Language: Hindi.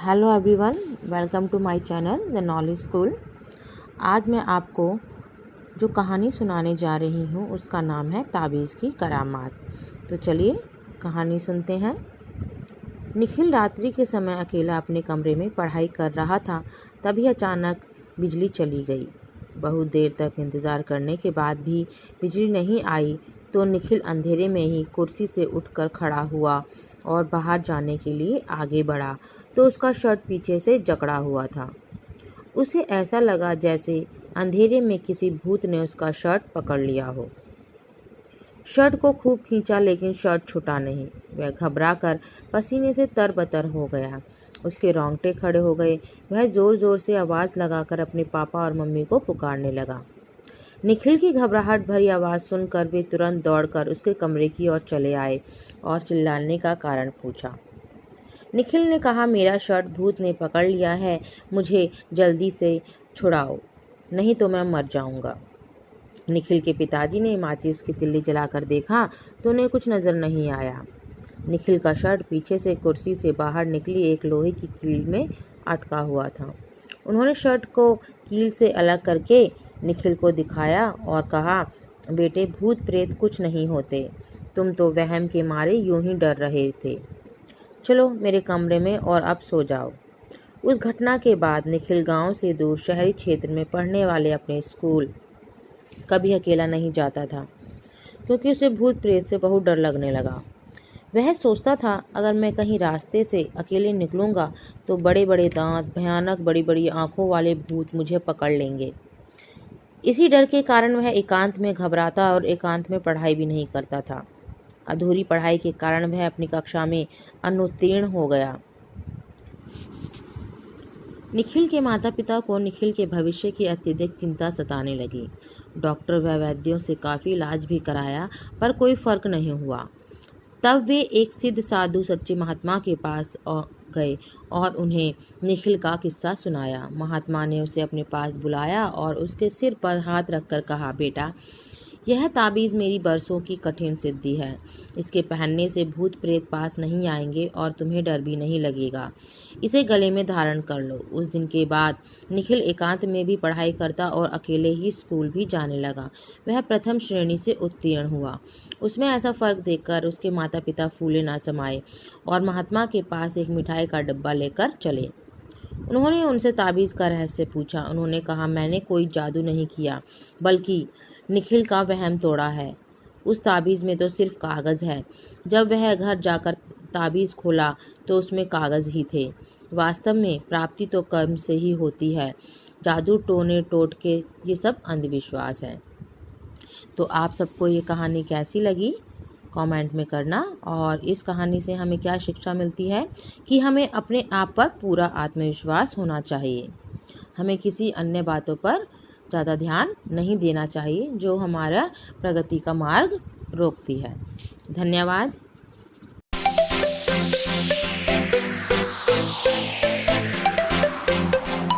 Hello everyone, welcome to my channel the knowledge school. आज मैं आपको जो कहानी सुनाने जा रही हूँ उसका नाम है ताबीज़ की करामात। तो चलिए कहानी सुनते हैं। निखिल रात्रि के समय अकेला अपने कमरे में पढ़ाई कर रहा था। तभी अचानक बिजली चली गई। बहुत देर तक इंतज़ार करने के बाद भी बिजली नहीं आई तो निखिल अंधेरे में ही कुर्सी से उठकर खड़ा हुआ और बाहर जाने के लिए आगे बढ़ा तो उसका शर्ट पीछे से जकड़ा हुआ था। उसे ऐसा लगा जैसे अंधेरे में किसी भूत ने उसका शर्ट पकड़ लिया हो। शर्ट को खूब खींचा लेकिन शर्ट छूटा नहीं। वह घबराकर पसीने से तरबतर हो गया। उसके रोंगटे खड़े हो गए। वह ज़ोर ज़ोर से आवाज़ लगाकर अपने पापा और मम्मी को पुकारने लगा। निखिल की घबराहट भरी आवाज़ सुनकर वे तुरंत दौड़कर उसके कमरे की ओर चले आए और चिल्लाने का कारण पूछा। निखिल ने कहा, मेरा शर्ट भूत ने पकड़ लिया है, मुझे जल्दी से छुड़ाओ, नहीं तो मैं मर जाऊंगा। निखिल के पिताजी ने माचिस की तिल्ली जलाकर देखा तो उन्हें कुछ नज़र नहीं आया। निखिल का शर्ट पीछे से कुर्सी से बाहर निकली एक लोहे की कील में अटका हुआ था। उन्होंने शर्ट को कील से अलग करके निखिल को दिखाया और कहा, बेटे, भूत प्रेत कुछ नहीं होते, तुम तो वहम के मारे यूं ही डर रहे थे। चलो मेरे कमरे में और अब सो जाओ। उस घटना के बाद निखिल गांव से दूर शहरी क्षेत्र में पढ़ने वाले अपने स्कूल कभी अकेला नहीं जाता था, क्योंकि उसे भूत प्रेत से बहुत डर लगने लगा। वह सोचता था, अगर मैं कहीं रास्ते से अकेले निकलूंगा तो बड़े बड़े दांत, भयानक बड़ी बड़ी आंखों वाले भूत मुझे पकड़ लेंगे। इसी डर के कारण वह एकांत में घबराता और एकांत में पढ़ाई भी नहीं करता था। अधूरी पढ़ाई के कारण वह अपनी कक्षा में अनुत्तीर्ण हो गया। निखिल के माता पिता को निखिल के भविष्य की अत्यधिक चिंता सताने लगी। डॉक्टर व वैद्यों से काफ़ी इलाज भी कराया पर कोई फर्क नहीं हुआ। तब वे एक सिद्ध साधु सच्चे महात्मा के पास गए और उन्हें निखिल का किस्सा सुनाया। महात्मा ने उसे अपने पास बुलाया और उसके सिर पर हाथ रखकर कहा, बेटा, यह ताबीज़ मेरी बरसों की कठिन सिद्धि है। इसके पहनने से भूत प्रेत पास नहीं आएंगे और तुम्हें डर भी नहीं लगेगा। इसे गले में धारण कर लो। उस दिन के बाद निखिल एकांत में भी पढ़ाई करता और अकेले ही स्कूल भी जाने लगा। वह प्रथम श्रेणी से उत्तीर्ण हुआ। उसमें ऐसा फ़र्क देखकर उसके माता पिता फूले ना समाये और महात्मा के पास एक मिठाई का डब्बा लेकर चले। उन्होंने उनसे ताबीज़ का रहस्य पूछा। उन्होंने कहा, मैंने कोई जादू नहीं किया, बल्कि निखिल का वहम तोड़ा है। उस ताबीज़ में तो सिर्फ कागज़ है। जब वह घर जाकर ताबीज़ खोला तो उसमें कागज़ ही थे। वास्तव में प्राप्ति तो कर्म से ही होती है। जादू, टोने टोटके, ये सब अंधविश्वास है। तो आप सबको ये कहानी कैसी लगी कमेंट में करना। और इस कहानी से हमें क्या शिक्षा मिलती है कि हमें अपने आप पर पूरा आत्मविश्वास होना चाहिए। हमें किसी अन्य बातों पर ज़्यादा ध्यान नहीं देना चाहिए जो हमारा प्रगति का मार्ग रोकती है। धन्यवाद।